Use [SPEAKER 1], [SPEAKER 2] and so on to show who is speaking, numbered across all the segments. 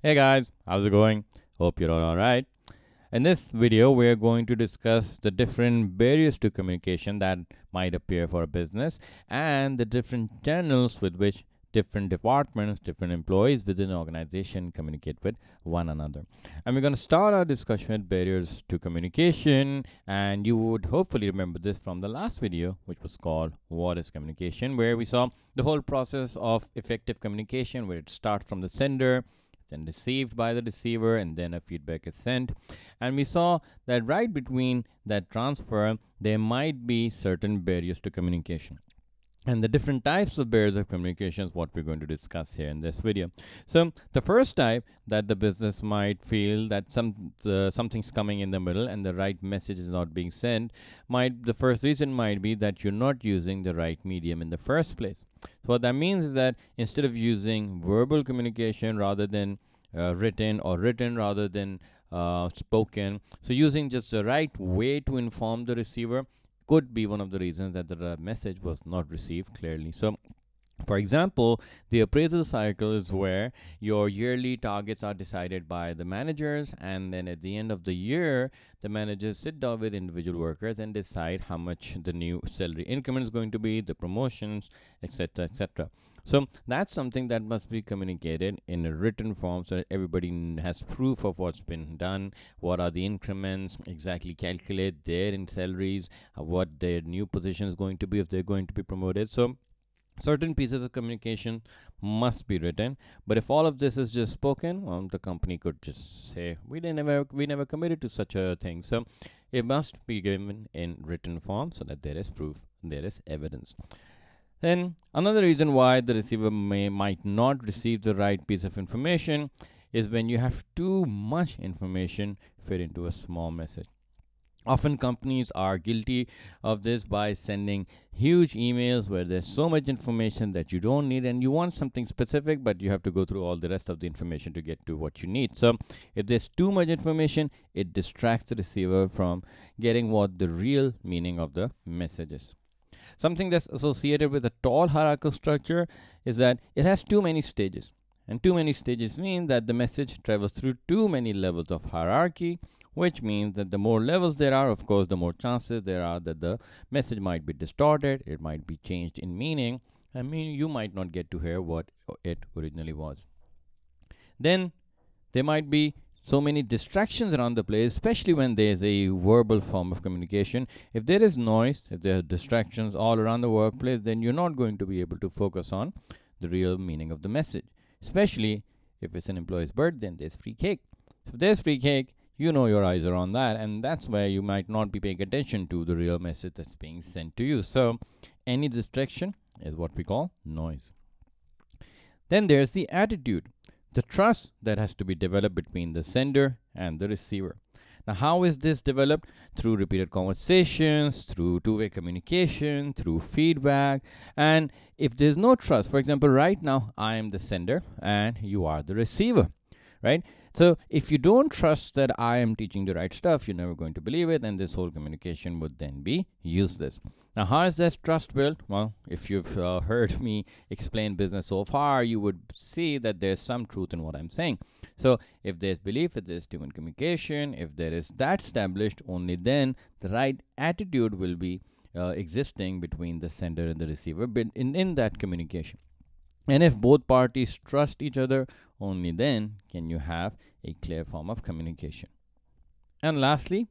[SPEAKER 1] Hey guys, how's it going? Hope you're all right. In this video, we're going to discuss the different barriers to communication that might appear for a business and the different channels with which different departments, different employees within an organization communicate with one another. And we're going to start our discussion with barriers to communication. And you would hopefully remember this from the last video, which was called What is Communication, where we saw the whole process of effective communication, where it starts from the sender, then received by the receiver, and then a feedback is sent. And we saw that right between that transfer, there might be certain barriers to communication. And the different types of barriers of communication is what we're going to discuss here in this video. So the first type that the business might feel that something's coming in the middle and the right message is not being sent, the first reason might be that you're not using the right medium in the first place. So what that means is that instead of using verbal communication rather than written, or written rather than spoken, so using just the right way to inform the receiver could be one of the reasons that the message was not received clearly. So, for example, the appraisal cycle is where your yearly targets are decided by the managers, and then at the end of the year, the managers sit down with individual workers and decide how much the new salary increment is going to be, the promotions, etc., etc. So that's something that must be communicated in a written form so that everybody has proof of what's been done, what are the increments, exactly calculate their salaries, what their new position is going to be if they're going to be promoted. So certain pieces of communication must be written, but if all of this is just spoken, well, the company could just say we never committed to such a thing. So it must be given in written form so that there is proof, there is evidence. Then another reason why the receiver might not receive the right piece of information is when you have too much information fit into a small message. Often companies are guilty of this by sending huge emails where there's so much information that you don't need and you want something specific, but you have to go through all the rest of the information to get to what you need. So if there's too much information, it distracts the receiver from getting what the real meaning of the message is. Something that's associated with a tall hierarchical structure is that it has too many stages. And too many stages mean that the message travels through too many levels of hierarchy, which means that the more levels there are, of course, the more chances there are that the message might be distorted, it might be changed in meaning, and you might not get to hear what it originally was. Then there might be so many distractions around the place, especially when there's a verbal form of communication. If there is noise, if there are distractions all around the workplace, then you're not going to be able to focus on the real meaning of the message. Especially if it's an employee's birthday and there's free cake. If there's free cake, you know your eyes are on that, and that's where you might not be paying attention to the real message that's being sent to you. So, any distraction is what we call noise. Then there's the attitude, the trust that has to be developed between the sender and the receiver. Now, how is this developed? Through repeated conversations, through two-way communication, through feedback. And if there's no trust, for example, right now, I am the sender and you are the receiver, right? So if you don't trust that I am teaching the right stuff, you're never going to believe it, and this whole communication would then be useless. Now, how is that trust built? Well, if you've heard me explain business so far, you would see that there's some truth in what I'm saying. So, if there's belief, if there's human communication, if there is that established, only then the right attitude will be existing between the sender and the receiver in that communication. And if both parties trust each other, only then can you have a clear form of communication. And lastly,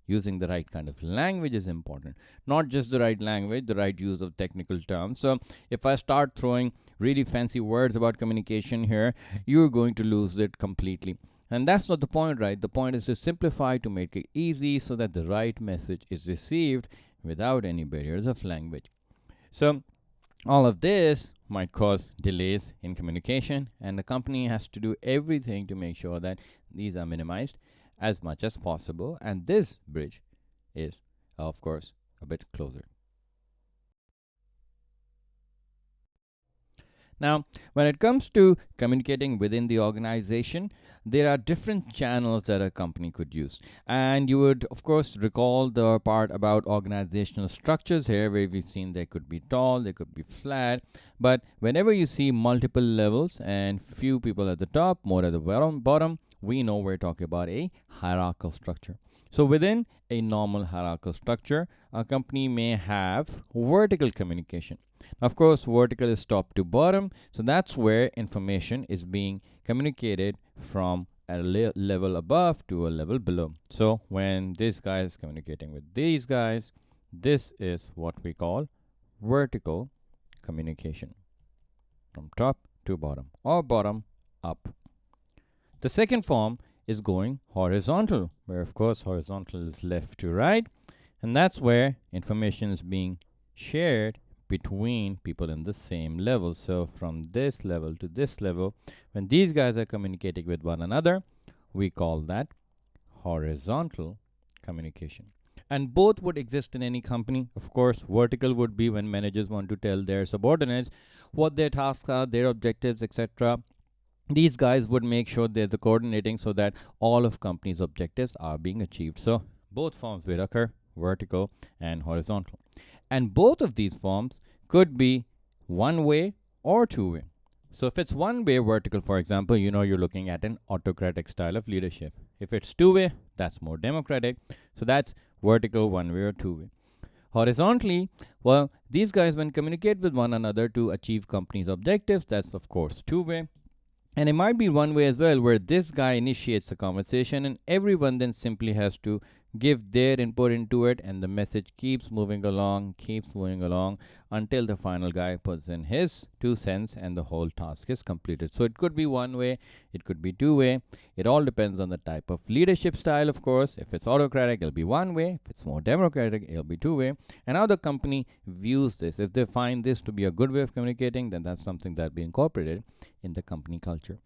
[SPEAKER 1] using the right kind of language is important. Not just the right language, the right use of technical terms. So if I start throwing really fancy words about communication here, you're going to lose it completely. And that's not the point, right? The point is to simplify, to make it easy so that the right message is received without any barriers of language. So all of this might cause delays in communication, and the company has to do everything to make sure that these are minimized as much as possible, and this bridge is, of course, a bit closer. Now, when it comes to communicating within the organization, there are different channels that a company could use. And you would, of course, recall the part about organizational structures here, where we've seen they could be tall, they could be flat. But whenever you see multiple levels and few people at the top, more at the bottom, we know we're talking about a hierarchical structure. So within a normal hierarchical structure, a company may have vertical communication. Of course, vertical is top to bottom, so that's where information is being communicated from a level above to a level below. So when this guy is communicating with these guys, this is what we call vertical communication, from top to bottom or bottom up. The second form is going horizontal, where of course horizontal is left to right, and that's where information is being shared between people in the same level. So from this level to this level, when these guys are communicating with one another, we call that horizontal communication. And both would exist in any company. Of course, vertical would be when managers want to tell their subordinates what their tasks are, their objectives, etc. These guys would make sure they're the coordinating so that all of company's objectives are being achieved. So both forms will occur, vertical and horizontal. And both of these forms could be one way or two way. So if it's one way vertical, for example, you're looking at an autocratic style of leadership. If it's two way, that's more democratic. So that's vertical, one way or two way. Horizontally, well, these guys when communicate with one another to achieve company's objectives, that's of course two way. And it might be one way as well, where this guy initiates the conversation and everyone then simply has to give their input into it, and the message keeps moving along until the final guy puts in his 2 cents and the whole task is completed. So it could be one way, it could be two way. It all depends on the type of leadership style, of course. If it's autocratic, it'll be one way. If it's more democratic, it'll be two way. And how the company views this, if they find this to be a good way of communicating, then that's something that'll be incorporated in the company culture.